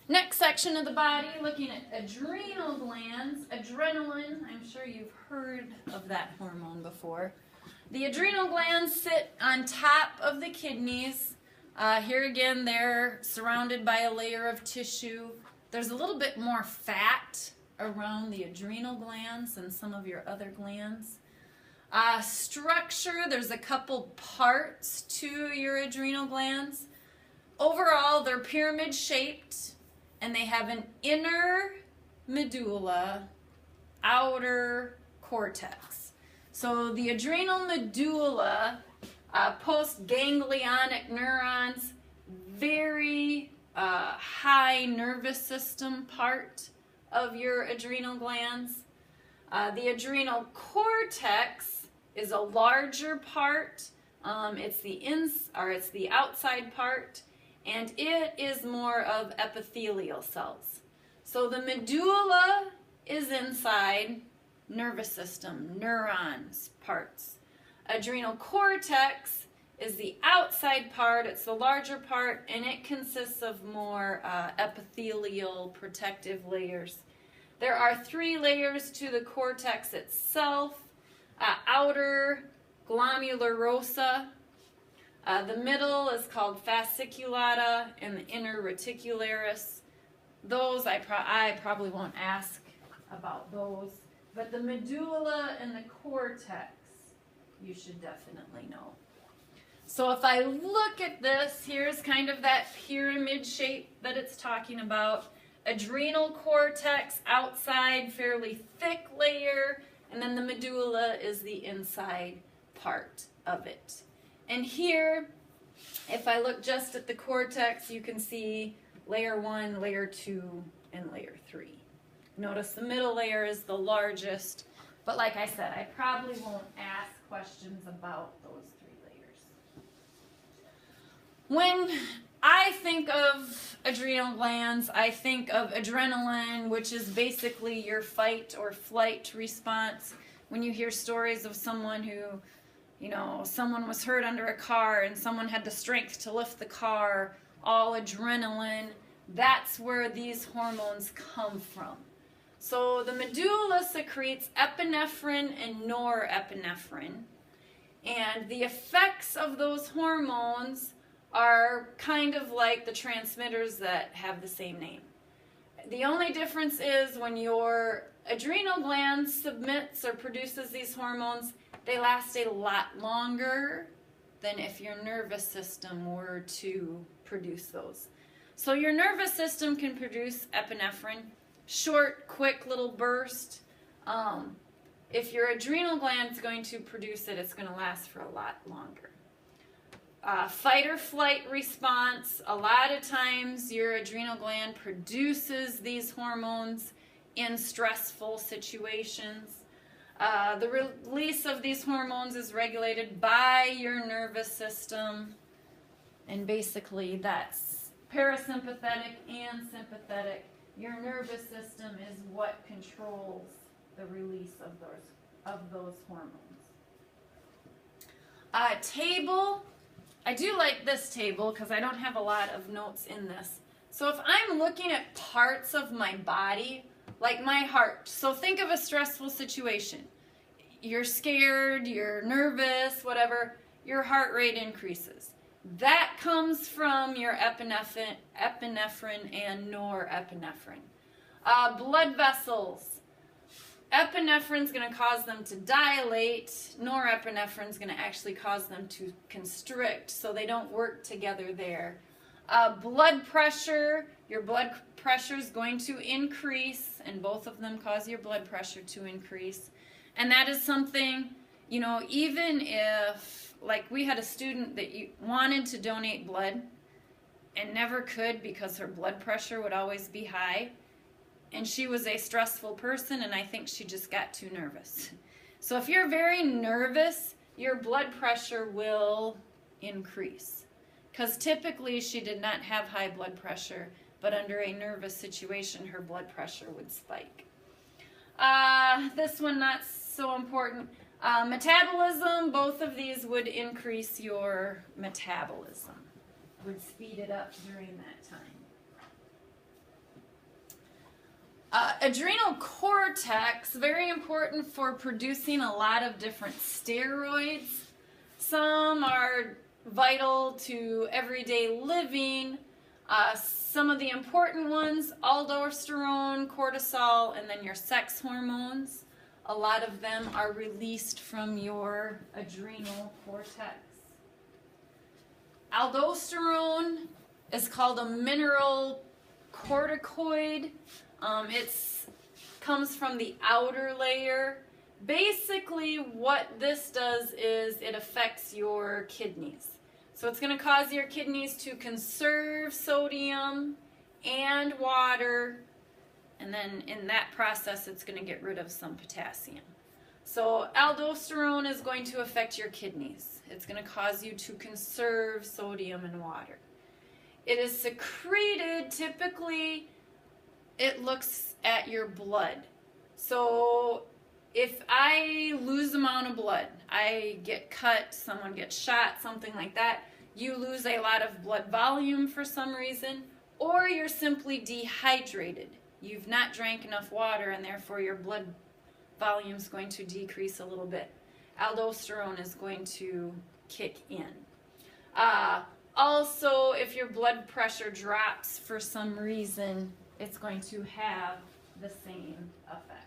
Next section of the body, looking at adrenal glands. Adrenaline, I'm sure you've heard of that hormone before. The adrenal glands sit on top of the kidneys. Here again, they're surrounded by a layer of tissue. There's a little bit more fat around the adrenal glands than some of your other glands. Structure, there's a couple parts to your adrenal glands. Overall, they're pyramid shaped, and they have an inner medulla, outer cortex. So the adrenal medulla, postganglionic neurons, very high nervous system part of your adrenal glands. The adrenal cortex is a larger part. It's the outside part, and it is more of epithelial cells. So the medulla is inside, nervous system, neurons parts. Adrenal cortex is the outside part, it's the larger part, and it consists of more epithelial protective layers. There are 3 layers to the cortex itself. Outer glomerulosa. The middle is called fasciculata, and the inner reticularis. Those I probably won't ask about those. But the medulla and the cortex, you should definitely know. So if I look at this, here's kind of that pyramid shape that it's talking about. Adrenal cortex outside, fairly thick layer, and then the medulla is the inside part of it. And here, if I look just at the cortex, you can see layer 1, layer 2, and layer 3. Notice the middle layer is the largest, but like I said, I probably won't ask questions about those 3 layers. When I think of adrenal glands, I think of adrenaline, which is basically your fight or flight response. When you hear stories of someone who, someone was hurt under a car and someone had the strength to lift the car, all adrenaline, that's where these hormones come from. So the medulla secretes epinephrine and norepinephrine, and the effects of those hormones are kind of like the transmitters that have the same name. The only difference is when your adrenal gland submits or produces these hormones, they last a lot longer than if your nervous system were to produce those. So your nervous system can produce epinephrine, short, quick little burst. If your adrenal gland is going to produce it, it's going to last for a lot longer. Fight or flight response, a lot of times your adrenal gland produces these hormones in stressful situations. The release of these hormones is regulated by your nervous system, and basically that's parasympathetic and sympathetic. Your nervous system is what controls the release of those hormones. Table. I do like this table because I don't have a lot of notes in this. So if I'm looking at parts of my body, like my heart, so think of a stressful situation. You're scared, you're nervous, whatever, your heart rate increases. That comes from your epinephrine and norepinephrine. Blood vessels. Epinephrine is going to cause them to dilate. Norepinephrine is going to actually cause them to constrict, so they don't work together there. Blood pressure. Your blood pressure is going to increase, and both of them cause your blood pressure to increase. And that is something, even if, like we had a student that wanted to donate blood and never could because her blood pressure would always be high. And she was a stressful person, and I think she just got too nervous. So if you're very nervous, your blood pressure will increase. Because typically she did not have high blood pressure, but under a nervous situation, her blood pressure would spike. This one not so important. Metabolism, both of these would increase your metabolism, would speed it up during that time. Adrenal cortex, very important for producing a lot of different steroids. Some are vital to everyday living. Some of the important ones, aldosterone, cortisol, and then your sex hormones. A lot of them are released from your adrenal cortex. Aldosterone is called a mineral corticoid. It comes from the outer layer. Basically, what this does is it affects your kidneys. So it's going to cause your kidneys to conserve sodium and water, and then in that process it's going to get rid of some potassium. So aldosterone is going to affect your kidneys. It's going to cause you to conserve sodium and water. It is secreted, typically it looks at your blood. So if I lose amount of blood, I get cut, someone gets shot, something like that, you lose a lot of blood volume for some reason, or you're simply dehydrated. You've not drank enough water and therefore your blood volume is going to decrease a little bit. Aldosterone is going to kick in. Also, if your blood pressure drops for some reason, it's going to have the same effect.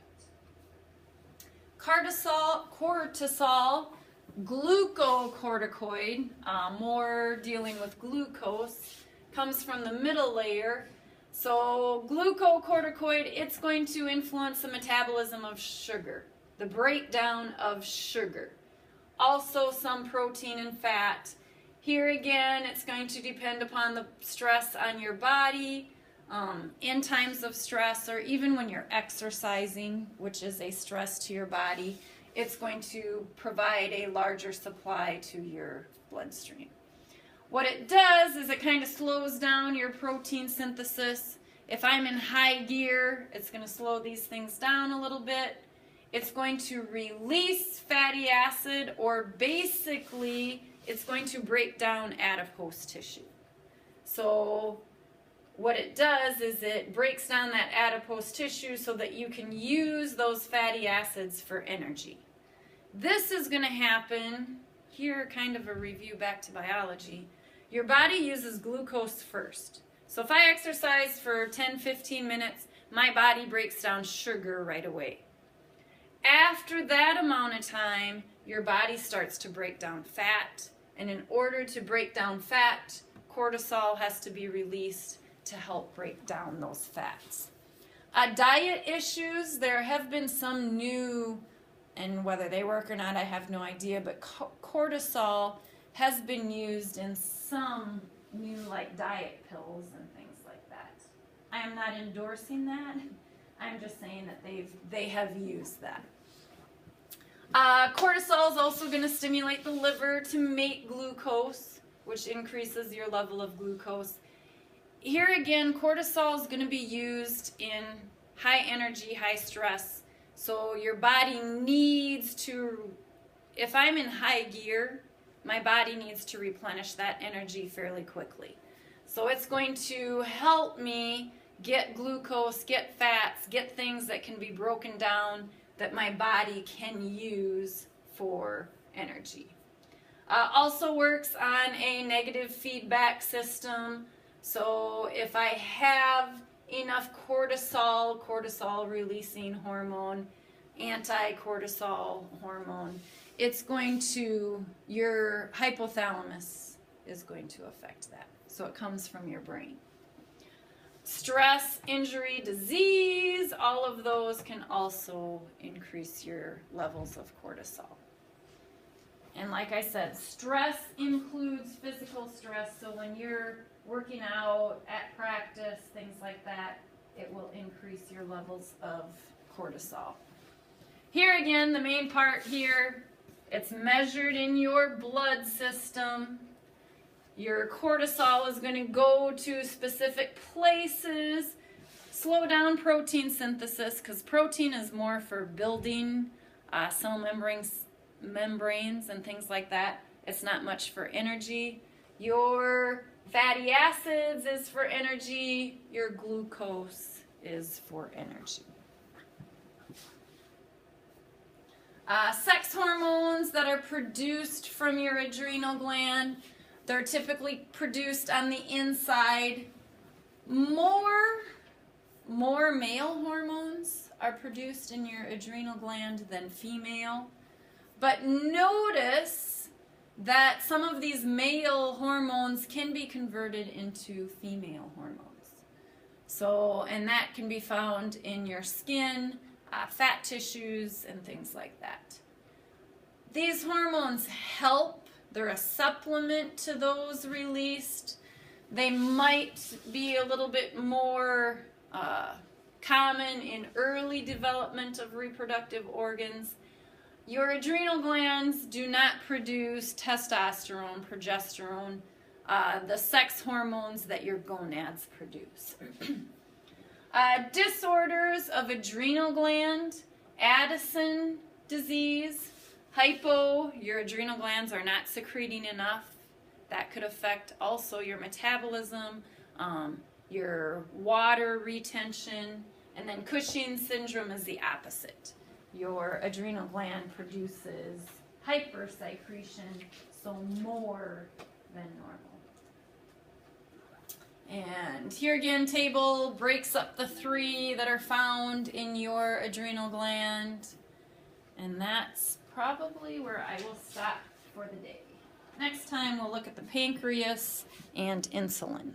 Cortisol, glucocorticoid, more dealing with glucose, comes from the middle layer. So glucocorticoid, it's going to influence the metabolism of sugar, the breakdown of sugar. Also some protein and fat. Here again, it's going to depend upon the stress on your body, in times of stress, or even when you're exercising, which is a stress to your body, it's going to provide a larger supply to your bloodstream. What it does is it kind of slows down your protein synthesis. If I'm in high gear, it's going to slow these things down a little bit. It's going to release fatty acid, or basically it's going to break down adipose tissue. So what it does is it breaks down that adipose tissue so that you can use those fatty acids for energy. This is going to happen, here kind of a review back to biology. Your body uses glucose first. So if I exercise for 10-15 minutes, my body breaks down sugar right away. After that amount of time, your body starts to break down fat. And in order to break down fat, cortisol has to be released to help break down those fats. Diet issues, there have been some new, and whether they work or not, I have no idea, but cortisol has been used in some new like diet pills and things like that. I am not endorsing that. I'm just saying that they have used that. Cortisol is also going to stimulate the liver to make glucose, which increases your level of glucose. Here again, cortisol is going to be used in high energy, high stress. So your body needs to, if I'm in high gear, my body needs to replenish that energy fairly quickly. So it's going to help me get glucose, get fats, get things that can be broken down that my body can use for energy. Also works on a negative feedback system. So if I have enough cortisol, cortisol releasing hormone, anti-cortisol hormone, it's going to, your hypothalamus is going to affect that. So it comes from your brain. Stress, injury, disease, all of those can also increase your levels of cortisol. And like I said, stress includes physical stress. So when you're working out, at practice, things like that, it will increase your levels of cortisol. Here again, the main part here, it's measured in your blood system. Your cortisol is going to go to specific places, slow down protein synthesis, because protein is more for building cell membranes and things like that. It's not much for energy. Your fatty acids is for energy. Your glucose is for energy. Sex hormones that are produced from your adrenal gland, they're typically produced on the inside. More male hormones are produced in your adrenal gland than female. But notice that some of these male hormones can be converted into female hormones. So, and that can be found in your skin, fat tissues, and things like that. These hormones help. They're a supplement to those released. They might be a little bit more common in early development of reproductive organs. Your adrenal glands do not produce testosterone, progesterone, the sex hormones that your gonads produce. Disorders of adrenal gland, Addison disease, hypo, your adrenal glands are not secreting enough. That could affect also your metabolism, your water retention, and then Cushing's syndrome is the opposite. Your adrenal gland produces hypersecretion, so more than normal. And here again, table breaks up the 3 that are found in your adrenal gland. And that's probably where I will stop for the day. Next time we'll look at the pancreas and insulin.